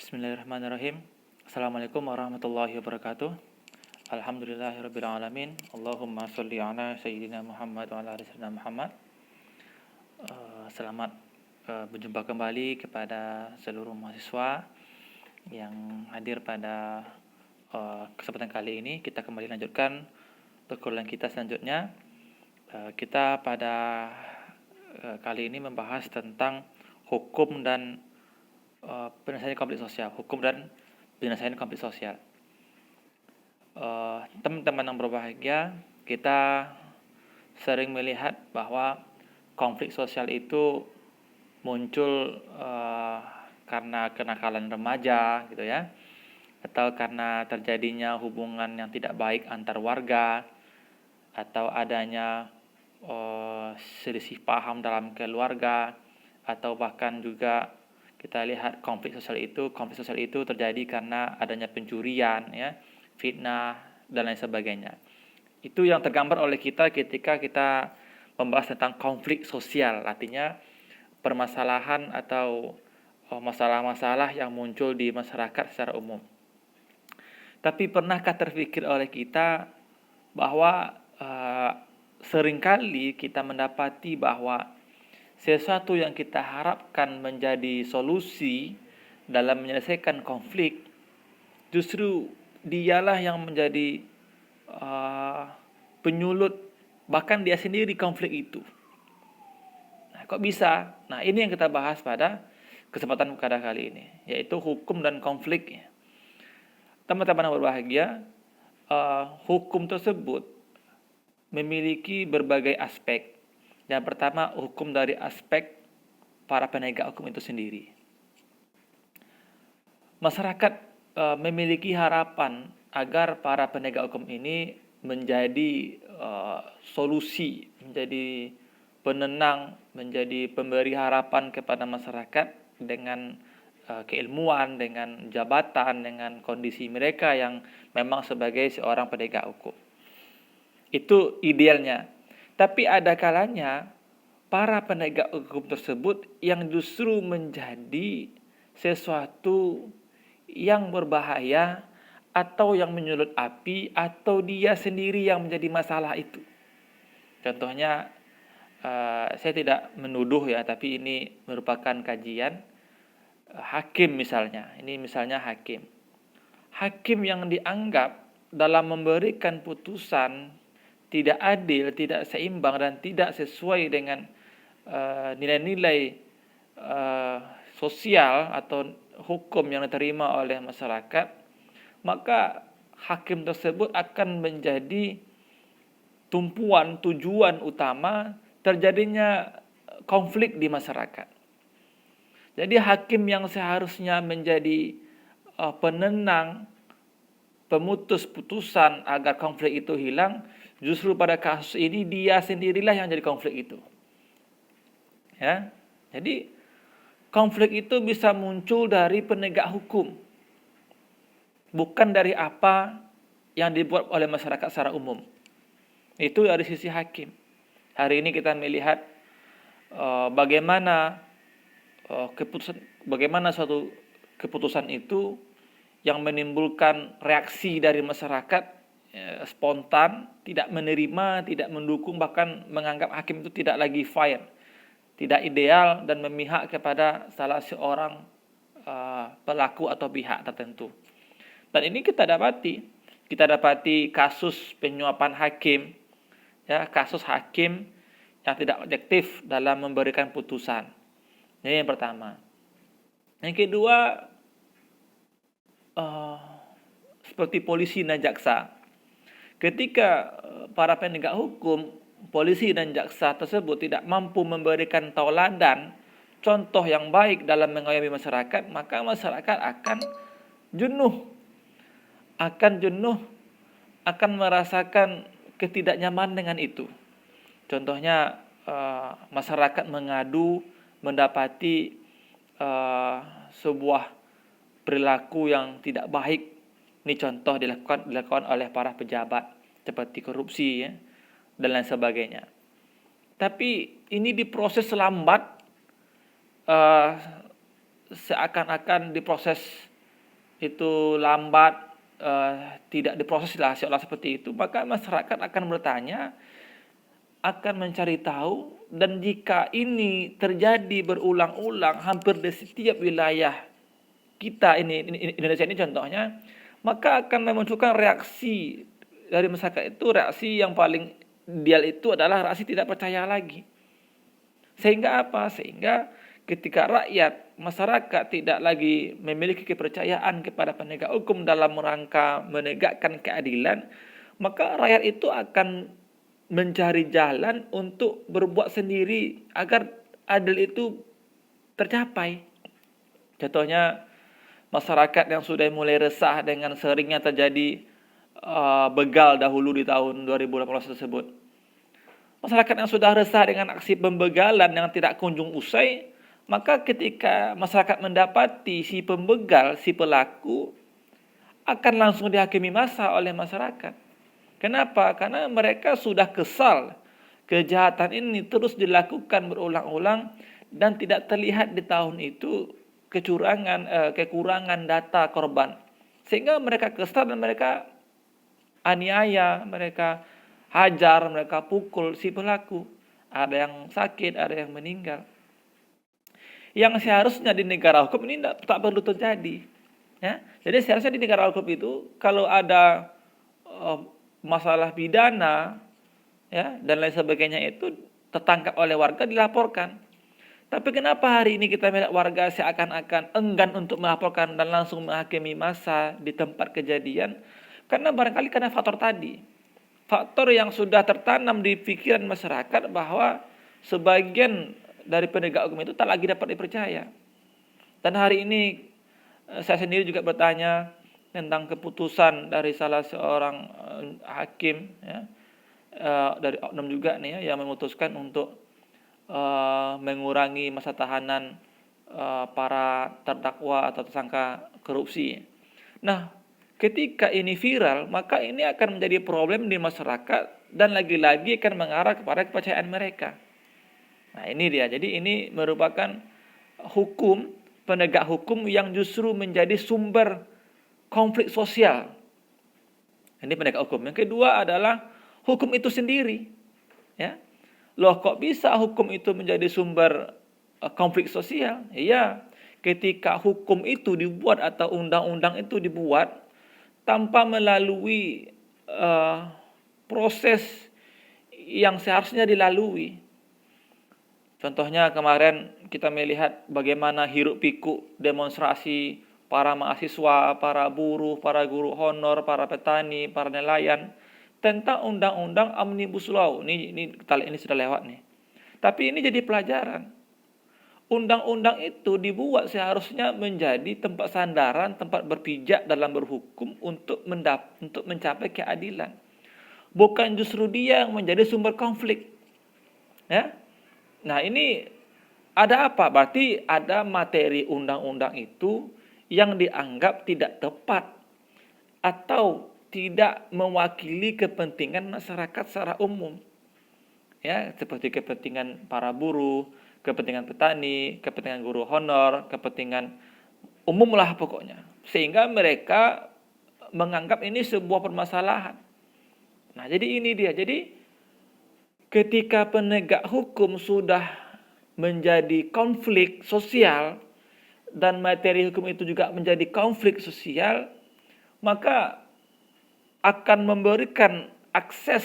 Bismillahirrahmanirrahim. Assalamualaikum warahmatullahi wabarakatuh. Alhamdulillahirabbil alamin. Allahumma sholli ala sayyidina Muhammad wa ala ali sayyidina Muhammad. Selamat berjumpa kembali kepada seluruh mahasiswa yang hadir pada kesempatan kali ini. Kita kembali lanjutkan perkuliahan kita selanjutnya. Kita pada kali ini membahas tentang hukum dan penyelesaian konflik sosial, hukum dan penyelesaian konflik sosial. Teman-teman yang berbahagia, kita sering melihat bahwa konflik sosial itu muncul karena kenakalan remaja, gitu ya, atau karena terjadinya hubungan yang tidak baik antar warga, atau adanya selisih paham dalam keluarga, atau bahkan juga kita lihat konflik sosial itu terjadi karena adanya pencurian, ya, fitnah dan lain sebagainya. Itu yang tergambar oleh kita ketika kita membahas tentang konflik sosial, artinya permasalahan atau masalah-masalah yang muncul di masyarakat secara umum. Tapi pernahkah terpikir oleh kita bahwa seringkali kita mendapati bahwa sesuatu yang kita harapkan menjadi solusi dalam menyelesaikan konflik, justru dialah yang menjadi penyulut, bahkan dia sendiri konflik itu. Nah, kok bisa? Nah, ini yang kita bahas pada kesempatan kali ini, yaitu hukum dan konflik. Teman-teman yang berbahagia, hukum tersebut memiliki berbagai aspek. Yang pertama, hukum dari aspek para penegak hukum itu sendiri. Masyarakat memiliki harapan agar para penegak hukum ini menjadi solusi, menjadi penenang, menjadi pemberi harapan kepada masyarakat dengan keilmuan, dengan jabatan, dengan kondisi mereka yang memang sebagai seorang penegak hukum. Itu idealnya. Tapi ada kalanya para penegak hukum tersebut yang justru menjadi sesuatu yang berbahaya atau yang menyulut api, atau dia sendiri yang menjadi masalah itu. Contohnya, saya tidak menuduh ya, tapi ini merupakan kajian. Hakim misalnya, ini misalnya hakim. Hakim yang dianggap dalam memberikan putusan tidak adil, tidak seimbang, dan tidak sesuai dengan nilai-nilai sosial atau hukum yang diterima oleh masyarakat, maka hakim tersebut akan menjadi tumpuan tujuan utama terjadinya konflik di masyarakat. Jadi hakim yang seharusnya menjadi penenang, pemutus putusan agar konflik itu hilang, justru pada kasus ini dia sendirilah yang jadi konflik itu. Ya. Jadi konflik itu bisa muncul dari penegak hukum, bukan dari apa yang dibuat oleh masyarakat secara umum. Itu dari sisi hakim. Hari ini kita melihat bagaimana suatu keputusan itu yang menimbulkan reaksi dari masyarakat spontan, tidak menerima, tidak mendukung, bahkan menganggap hakim itu tidak lagi fair, tidak ideal, dan memihak kepada salah seorang pelaku atau pihak tertentu. Dan ini kita dapati kasus penyuapan hakim, ya, kasus hakim yang tidak objektif dalam memberikan putusan. Ini yang pertama. Yang kedua, seperti polisi dan jaksa. Ketika para penegak hukum, polisi dan jaksa tersebut tidak mampu memberikan tauladan, contoh yang baik dalam mengayomi masyarakat, maka masyarakat akan jenuh, akan merasakan ketidaknyamanan dengan itu. Contohnya, masyarakat mengadu mendapati sebuah perilaku yang tidak baik. Ini contoh dilakukan oleh para pejabat seperti korupsi, ya, dan lain sebagainya. Tapi ini diproses lambat, seakan-akan diproses itu lambat, tidak diproses lah seolah seperti itu, maka masyarakat akan bertanya, akan mencari tahu, dan jika ini terjadi berulang-ulang hampir di setiap wilayah kita ini Indonesia ini contohnya, maka akan memunculkan reaksi dari masyarakat itu, reaksi yang paling ideal itu adalah reaksi tidak percaya lagi. Sehingga apa? Sehingga ketika rakyat, masyarakat tidak lagi memiliki kepercayaan kepada penegak hukum dalam rangka menegakkan keadilan, maka rakyat itu akan mencari jalan untuk berbuat sendiri agar adil itu tercapai. Contohnya, masyarakat yang sudah mulai resah dengan seringnya terjadi begal dahulu di tahun 2018 tersebut. Masyarakat yang sudah resah dengan aksi pembegalan yang tidak kunjung usai, maka ketika masyarakat mendapati si pembegal, si pelaku, akan langsung dihakimi massa oleh masyarakat. Kenapa? Karena mereka sudah kesal. Kejahatan ini terus dilakukan berulang-ulang dan tidak terlihat di tahun itu kekurangan data korban. Sehingga mereka kesal dan mereka aniaya, mereka hajar, mereka pukul si pelaku. Ada yang sakit, ada yang meninggal. Yang seharusnya di negara hukum ini tak perlu terjadi. Ya? Jadi seharusnya di negara hukum itu kalau ada masalah pidana, ya, dan lain sebagainya itu tertangkap oleh warga dilaporkan. Tapi kenapa hari ini kita melihat warga seakan-akan enggan untuk melaporkan dan langsung menghakimi massa di tempat kejadian? Karena barangkali karena faktor tadi. Faktor yang sudah tertanam di pikiran masyarakat bahwa sebagian dari penegak hukum itu tak lagi dapat dipercaya. Dan hari ini saya sendiri juga bertanya tentang keputusan dari salah seorang hakim, ya, dari oknum juga nih ya, yang memutuskan untuk mengurangi masa tahanan para terdakwa atau tersangka korupsi. Nah, ketika ini viral, maka ini akan menjadi problem di masyarakat dan lagi-lagi akan mengarah kepada kepercayaan mereka. Nah, ini dia. Jadi ini merupakan hukum, penegak hukum yang justru menjadi sumber konflik sosial. Ini penegak hukum. Yang kedua adalah hukum itu sendiri. Ya. Loh, kok bisa hukum itu menjadi sumber konflik sosial? Iya, ketika hukum itu dibuat atau undang-undang itu dibuat tanpa melalui proses yang seharusnya dilalui. Contohnya kemarin kita melihat bagaimana hiruk pikuk demonstrasi para mahasiswa, para buruh, para guru honor, para petani, para nelayan tentang undang-undang Omnibus Law. Ini sudah lewat nih. Tapi ini jadi pelajaran. Undang-undang itu dibuat seharusnya menjadi tempat sandaran, tempat berpijak dalam berhukum untuk mencapai keadilan. Bukan justru dia yang menjadi sumber konflik. Ya. Nah, ini ada apa? Berarti ada materi undang-undang itu yang dianggap tidak tepat atau tidak mewakili kepentingan masyarakat secara umum. Ya, seperti kepentingan para buruh, kepentingan petani, kepentingan guru honor, kepentingan umum lah pokoknya. Sehingga mereka menganggap ini sebuah permasalahan. Nah, jadi ini dia. Jadi ketika penegak hukum sudah menjadi konflik sosial dan materi hukum itu juga menjadi konflik sosial, maka akan memberikan akses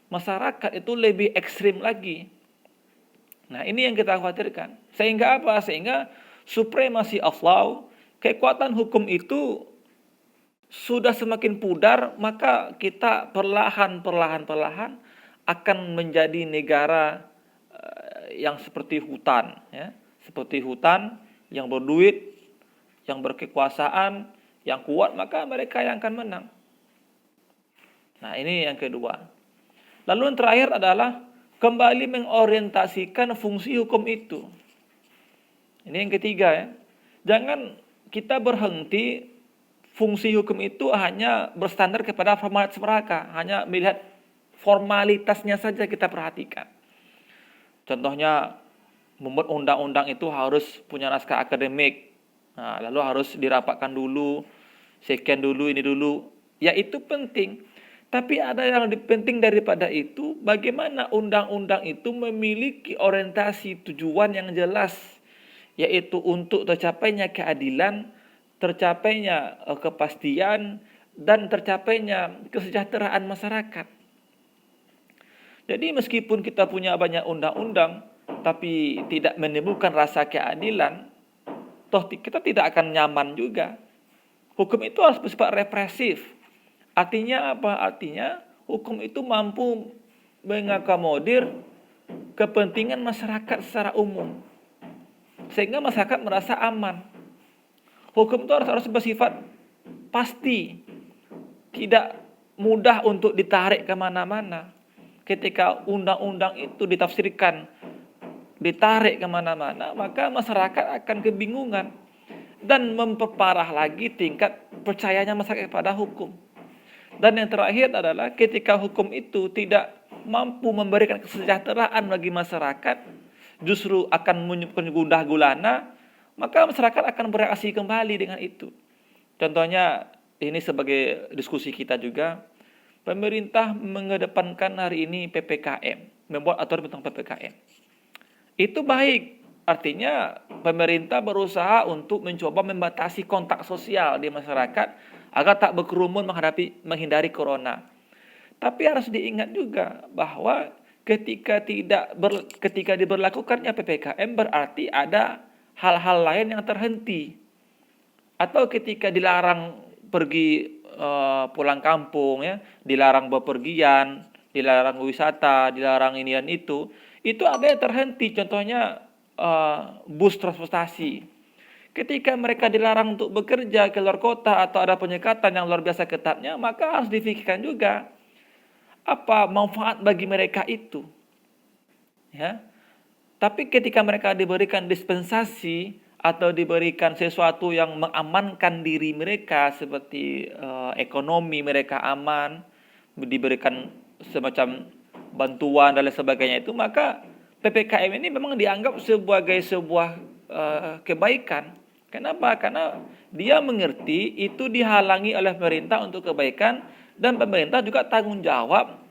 masyarakat itu lebih ekstrim lagi. Nah, ini yang kita khawatirkan. Sehingga apa? Sehingga supremasi of law, kekuatan hukum itu sudah semakin pudar, maka kita perlahan akan menjadi negara yang seperti hutan, ya. Seperti hutan yang berduit, yang berkekuasaan, yang kuat, maka mereka yang akan menang. Nah, ini yang kedua. Lalu yang terakhir adalah kembali mengorientasikan fungsi hukum itu. Ini yang ketiga, ya. Jangan kita berhenti fungsi hukum itu hanya berstandar kepada formalitas mereka, hanya melihat formalitasnya saja kita perhatikan. Contohnya, membuat undang-undang itu harus punya naskah akademik. Nah, lalu harus dirapatkan dulu sekian dulu, ini dulu. Ya itu penting. Tapi ada yang lebih penting daripada itu, bagaimana undang-undang itu memiliki orientasi tujuan yang jelas, yaitu untuk tercapainya keadilan, tercapainya kepastian, dan tercapainya kesejahteraan masyarakat. Jadi meskipun kita punya banyak undang-undang, tapi tidak menimbulkan rasa keadilan, toh kita tidak akan nyaman juga. Hukum itu harus bersifat represif. Artinya apa? Artinya hukum itu mampu mengakomodir kepentingan masyarakat secara umum, sehingga masyarakat merasa aman. Hukum itu harus bersifat pasti, tidak mudah untuk ditarik kemana-mana. Ketika undang-undang itu ditafsirkan, ditarik kemana-mana, maka masyarakat akan kebingungan dan memperparah lagi tingkat percayanya masyarakat pada hukum. Dan yang terakhir adalah ketika hukum itu tidak mampu memberikan kesejahteraan bagi masyarakat, justru akan menyebabkan gundah gulana, maka masyarakat akan bereaksi kembali dengan itu. Contohnya, ini sebagai diskusi kita juga, pemerintah mengedepankan hari ini PPKM, membuat aturan tentang PPKM. Itu baik, artinya pemerintah berusaha untuk mencoba membatasi kontak sosial di masyarakat agar tak berkerumun menghindari corona. Tapi harus diingat juga bahwa ketika diberlakukannya PPKM berarti ada hal-hal lain yang terhenti. Atau ketika dilarang pergi pulang kampung, ya, dilarang bepergian, dilarang wisata, dilarang ini dan itu ada yang terhenti. Contohnya bus transportasi. Ketika mereka dilarang untuk bekerja ke luar kota atau ada penyekatan yang luar biasa ketatnya, maka harus difikirkan juga apa manfaat bagi mereka itu. Ya. Tapi ketika mereka diberikan dispensasi atau diberikan sesuatu yang mengamankan diri mereka, seperti ekonomi mereka aman, diberikan semacam bantuan dan lain sebagainya itu, maka PPKM ini memang dianggap sebagai sebuah kebaikan. Kenapa? Karena dia mengerti itu dihalangi oleh pemerintah untuk kebaikan, dan pemerintah juga tanggung jawab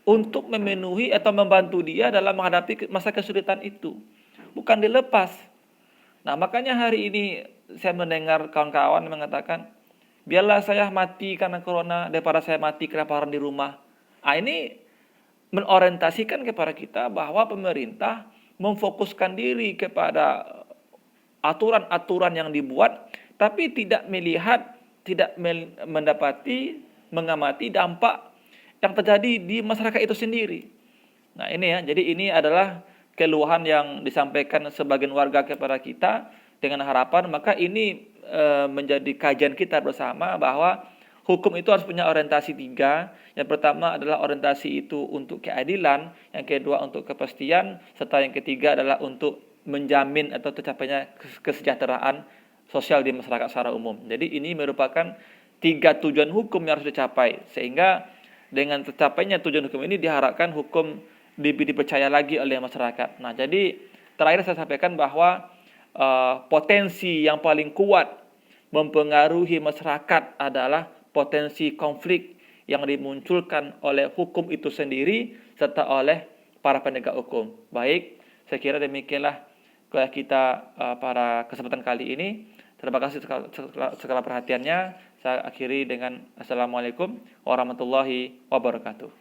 untuk memenuhi atau membantu dia dalam menghadapi masa kesulitan itu. Bukan dilepas. Nah, makanya hari ini saya mendengar kawan-kawan mengatakan, biarlah saya mati karena corona daripada saya mati kelaparan di rumah. Ini menorientasikan kepada kita bahwa pemerintah memfokuskan diri kepada aturan-aturan yang dibuat, tapi tidak melihat, tidak mengamati dampak yang terjadi di masyarakat itu sendiri. Nah ini ya, jadi ini adalah keluhan yang disampaikan sebagian warga kepada kita dengan harapan, maka ini menjadi kajian kita bersama bahwa hukum itu harus punya orientasi 3. Yang pertama adalah orientasi itu untuk keadilan, yang kedua untuk kepastian, serta yang ketiga adalah untuk menjamin atau tercapainya kesejahteraan sosial di masyarakat secara umum. Jadi ini merupakan 3 tujuan hukum yang harus dicapai, sehingga dengan tercapainya tujuan hukum ini diharapkan hukum dipercaya lagi oleh masyarakat. Nah, jadi terakhir saya sampaikan bahwa potensi yang paling kuat mempengaruhi masyarakat adalah potensi konflik yang dimunculkan oleh hukum itu sendiri serta oleh para penegak hukum. Baik, saya kira demikianlah kita pada kesempatan kali ini. Terima kasih segala perhatiannya. Saya akhiri dengan Assalamualaikum warahmatullahi wabarakatuh.